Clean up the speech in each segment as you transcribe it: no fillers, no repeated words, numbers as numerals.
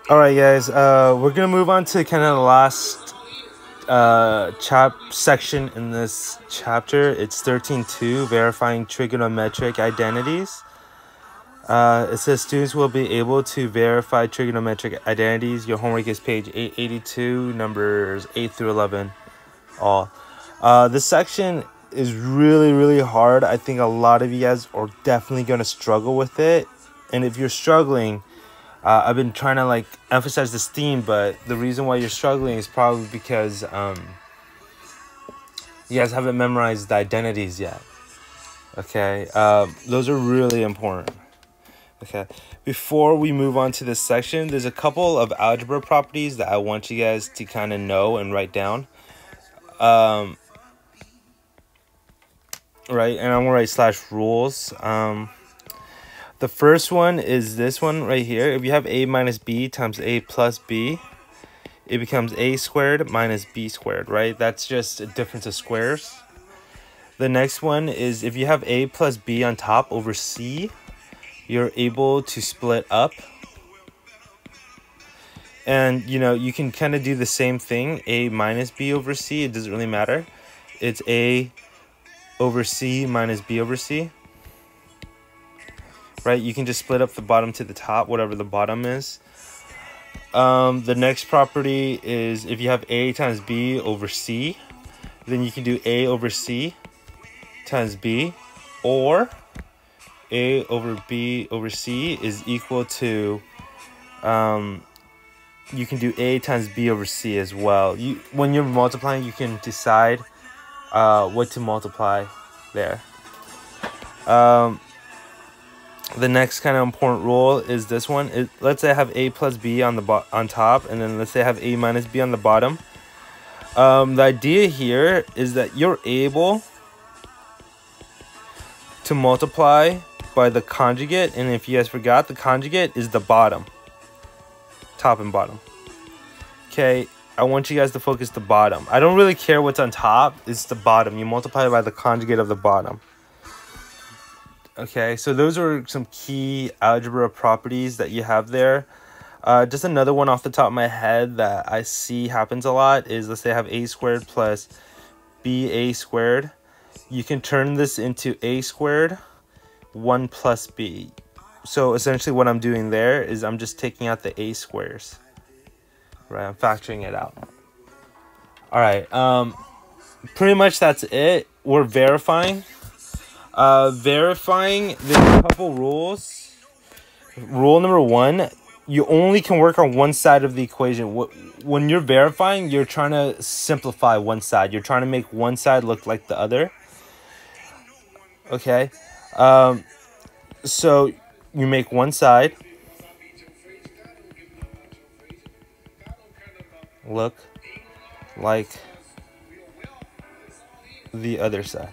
All right, guys. We're gonna move on to kind of the last section in this chapter. It's 13.2, verifying trigonometric identities. It says students will be able to verify trigonometric identities. Your homework is page 882, numbers 8 through 11. All. This section is really hard. I think a lot of you guys are definitely gonna struggle with it, and if you're struggling, I've been trying to like emphasize this theme, but the reason why you're struggling is probably because you guys haven't memorized the identities yet. Okay, those are really important. Okay, before we move on to this section, there's a couple of algebra properties that I want you guys to kind of know and write down. Right, and I'm gonna write /rules. The first one is this one right here. If you have a minus b times a plus b, it becomes a squared minus b squared, right? That's just a difference of squares. The next one is if you have a plus b on top over c, you're able to split up. And, you know, you can kind of do the same thing, a minus b over c. It doesn't really matter. It's a over c minus b over c. Right, you can just split up the bottom to the top, whatever the bottom is. The next property is if you have a times b over c, then you can do a over c times b, or a over b over c is equal to, you can do a times b over c as well. When you're multiplying, you can decide what to multiply there. The next kind of important rule is this one. Let's say I have a plus b on top, and then let's say I have a minus b on the bottom. The idea here is that you're able to multiply by the conjugate, and if you guys forgot, the conjugate is the bottom, top and bottom. Okay, I want you guys to focus the bottom. I don't really care what's on top, it's the bottom. You multiply by the conjugate of the bottom. Okay, so those are some key algebra properties that you have there. Just another one off the top of my head that I see happens a lot is, let's say I have a squared plus ba squared. You can turn this into a squared 1 plus b. So essentially what I'm doing there is I'm just taking out the a squares. Right, I'm factoring it out. All right, pretty much that's it. We're verifying. Verifying, there's a couple rules. Rule number 1, you only can work on one side of the equation. When you're verifying, you're trying to simplify one side. You're trying to make one side look like the other. Okay, so you make one side look like the other side.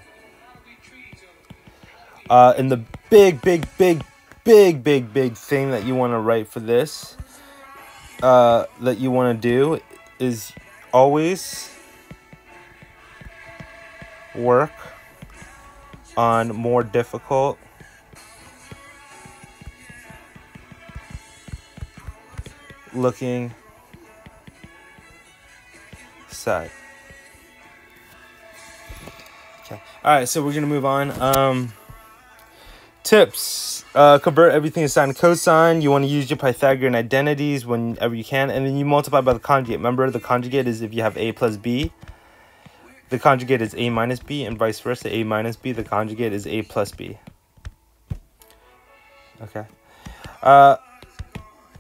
And the big thing that you want to write for this, that you want to do, is always work on more difficult looking side. Okay. All right, so we're gonna move on. Tips: convert everything to sine and cosine. You want to use your Pythagorean identities whenever you can, and then you multiply by the conjugate. Remember, the conjugate is if you have a plus b, the conjugate is a minus b, and vice versa. A minus b, the conjugate is a plus b. Okay.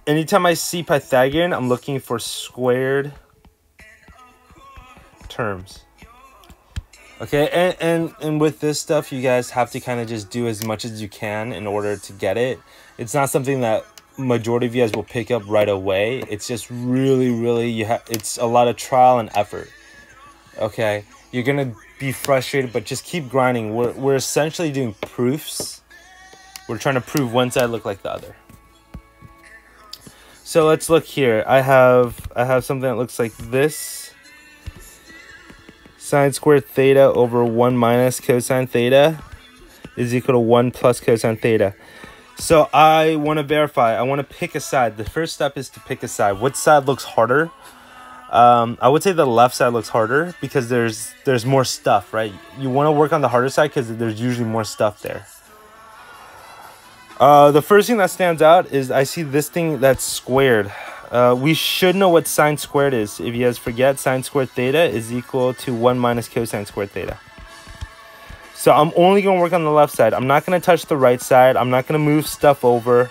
Anytime I see Pythagorean, I'm looking for squared terms. Okay, and with this stuff, you guys have to kind of just do as much as you can in order to get it. It's not something that majority of you guys will pick up right away. It's just really it's a lot of trial and effort. Okay, you're gonna be frustrated, but just keep grinding. We're essentially doing proofs. We're trying to prove one side look like the other. So let's look here. I have something that looks like this. Sine squared theta over 1 minus cosine theta is equal to 1 plus cosine theta. So I want to verify. I want to pick a side. The first step is to pick a side. What side looks harder? I would say the left side looks harder because there's more stuff, right? You want to work on the harder side because there's usually more stuff there. The first thing that stands out is I see this thing that's squared. We should know what sine squared is. If you guys forget, sine squared theta is equal to 1 minus cosine squared theta. So I'm only going to work on the left side. I'm not going to touch the right side. I'm not going to move stuff over.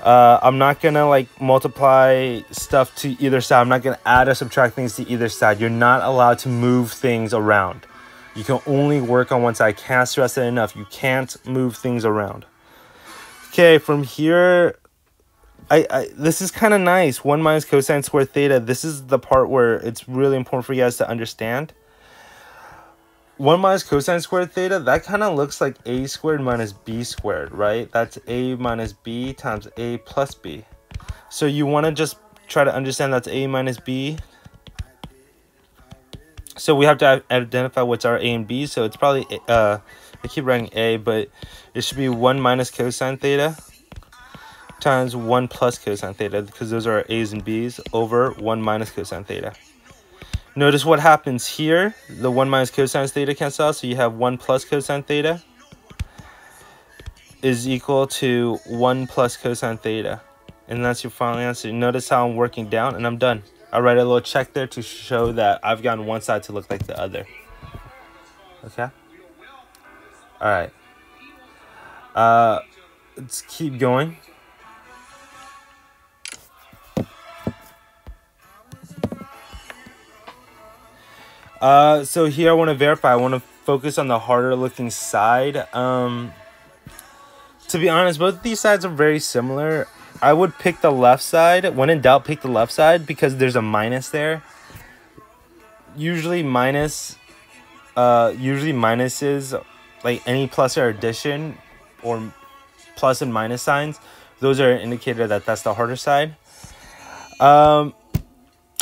I'm not going to like multiply stuff to either side. I'm not going to add or subtract things to either side. You're not allowed to move things around. You can only work on one side. I can't stress that enough. You can't move things around. Okay, from here, this is kind of nice. 1 minus cosine squared theta. This is the part where it's really important for you guys to understand. 1 minus cosine squared theta, that kind of looks like a squared minus b squared, right? That's a minus b times a plus b. So you want to just try to understand that's a minus b. So we have to identify what's our a and b. So it's probably, I keep writing a, but it should be 1 minus cosine theta times 1 plus cosine theta, because those are our a's and b's, over 1 minus cosine theta. Notice what happens here. The 1 minus cosine theta cancels out, so you have 1 plus cosine theta is equal to 1 plus cosine theta. And that's your final answer. Notice how I'm working down, and I'm done. I write a little check there to show that I've gotten one side to look like the other. Okay? Alright. Let's keep going. So here I want to verify. I want to focus on the harder looking side. To be honest, both of these sides are very similar. I would pick the left side. When in doubt, pick the left side because there's a minus there. Usually minuses, like any plus or addition or plus and minus signs, those are an indicator that that's the harder side.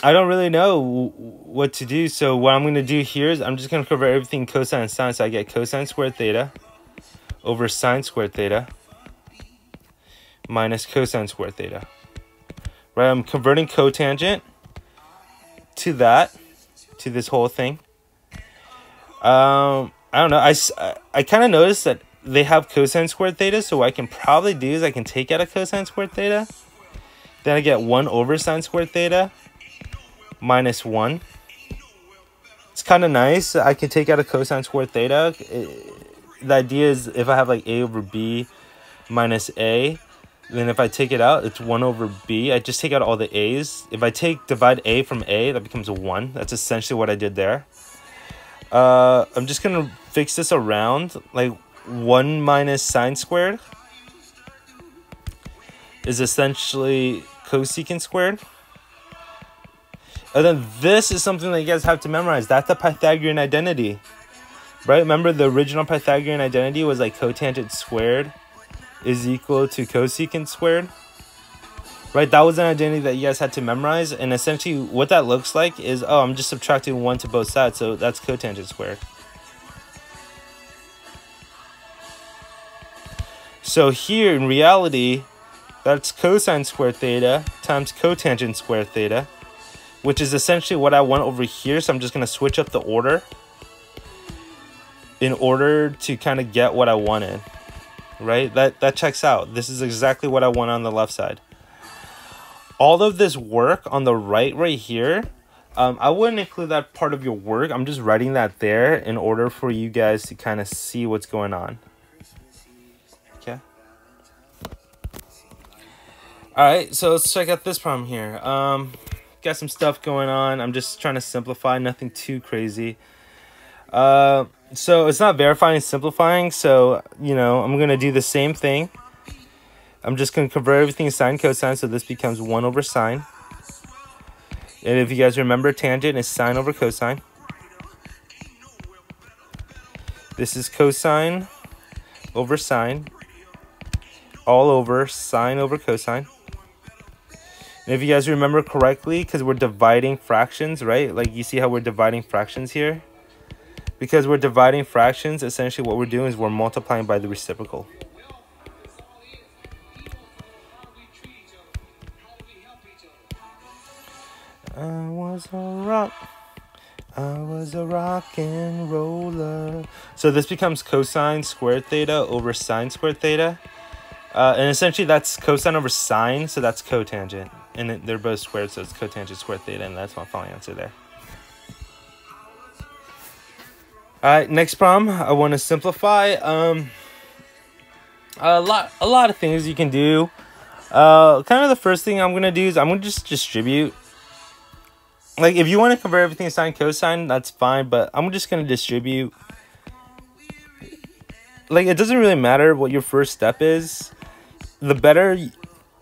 I don't really know what to do, so what I'm going to do here is I'm just going to cover everything cosine and sine, so I get cosine squared theta over sine squared theta minus cosine squared theta. Right, I'm converting cotangent to that, to this whole thing. I don't know, I kind of noticed that they have cosine squared theta, so what I can probably do is I can take out a cosine squared theta, then I get 1 over sine squared theta minus 1. It's kind of nice. I can take out a cosine squared theta. The idea is if I have like a over b minus a, then if I take it out, it's 1 over b. I just take out all the a's. If I divide a from a, that becomes a 1. That's essentially what I did there. I'm just going to fix this around. Like 1 minus sine squared is essentially cosecant squared. And then this is something that you guys have to memorize. That's the Pythagorean identity. Right? Remember the original Pythagorean identity was like cotangent squared is equal to cosecant squared. Right? That was an identity that you guys had to memorize. And essentially what that looks like is, oh, I'm just subtracting 1 to both sides. So that's cotangent squared. So here in reality, that's cosine squared theta times cotangent squared theta, which is essentially what I want over here. So I'm just going to switch up the order in order to kind of get what I wanted, right? That checks out. This is exactly what I want on the left side. All of this work on the right here, I wouldn't include that part of your work. I'm just writing that there in order for you guys to kind of see what's going on. Okay. All right, so let's check out this problem here. Got some stuff going on. I'm just trying to simplify, nothing too crazy. So it's not verifying, it's simplifying. So, you know, I'm going to do the same thing. I'm just going to convert everything to sine cosine. So this becomes 1 over sine. And if you guys remember, tangent is sine over cosine. This is cosine over sine, all over sine over cosine. And if you guys remember correctly, because we're dividing fractions, right? Like you see how we're dividing fractions here? Because we're dividing fractions, essentially what we're doing is we're multiplying by the reciprocal. I was a rock. I was a rock and roller. So this becomes cosine squared theta over sine squared theta. And essentially that's cosine over sine, so that's cotangent. And they're both squared, so it's cotangent squared theta, and that's my final answer there. Alright, next problem. I want to simplify. A lot of things you can do. Kind of the first thing I'm going to do is I'm going to just distribute. Like, if you want to convert everything to sine cosine, that's fine, but I'm just going to distribute. Like, it doesn't really matter what your first step is. The better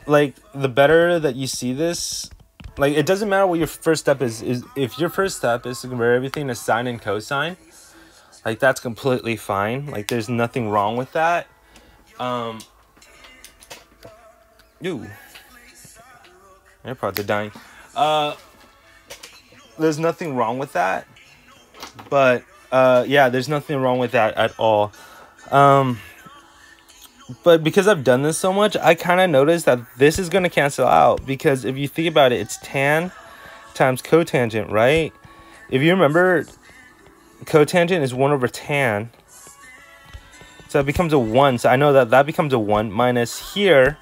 that you see this, like, it doesn't matter what your first step is if your first step is to convert everything to sine and cosine, like, that's completely fine. Like, there's nothing wrong with that. AirPods are dying. There's nothing wrong with that, but yeah, there's nothing wrong with that at all. But because I've done this so much, I kind of noticed that this is going to cancel out, because if you think about it, it's tan times cotangent, right? If you remember, cotangent is 1 over tan, so it becomes a 1. So I know that becomes a 1 minus here.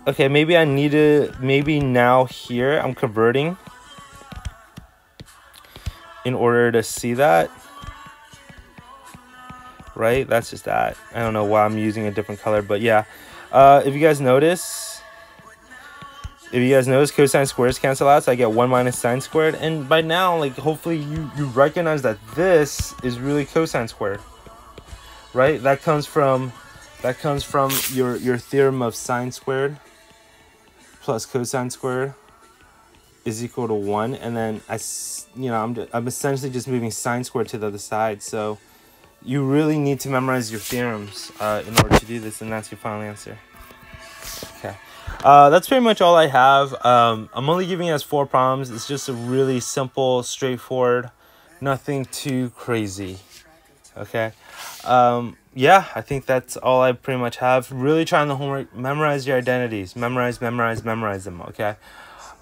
Okay, maybe I need to, maybe now here I'm converting in order to see that. Right, that's just that. I don't know why I'm using a different color, but yeah. If you guys notice cosine squares cancel out, so I get 1 minus sine squared. And by now, like, hopefully you recognize that this is really cosine squared, right? That comes from your theorem of sine squared plus cosine squared is equal to 1. And then I'm essentially just moving sine squared to the other side. So you really need to memorize your theorems in order to do this, and that's your final answer. Okay, that's pretty much all I have. I'm only giving us 4 problems. It's just a really simple, straightforward, nothing too crazy. Okay, yeah, I think that's all I pretty much have. Really try on the homework, memorize your identities, memorize them. Okay,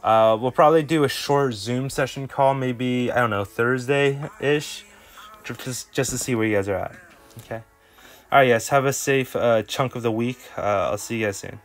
we'll probably do a short Zoom session call, maybe, I don't know, Thursday-ish. Just to see where you guys are at. Okay. All right, guys. Have a safe chunk of the week. I'll see you guys soon.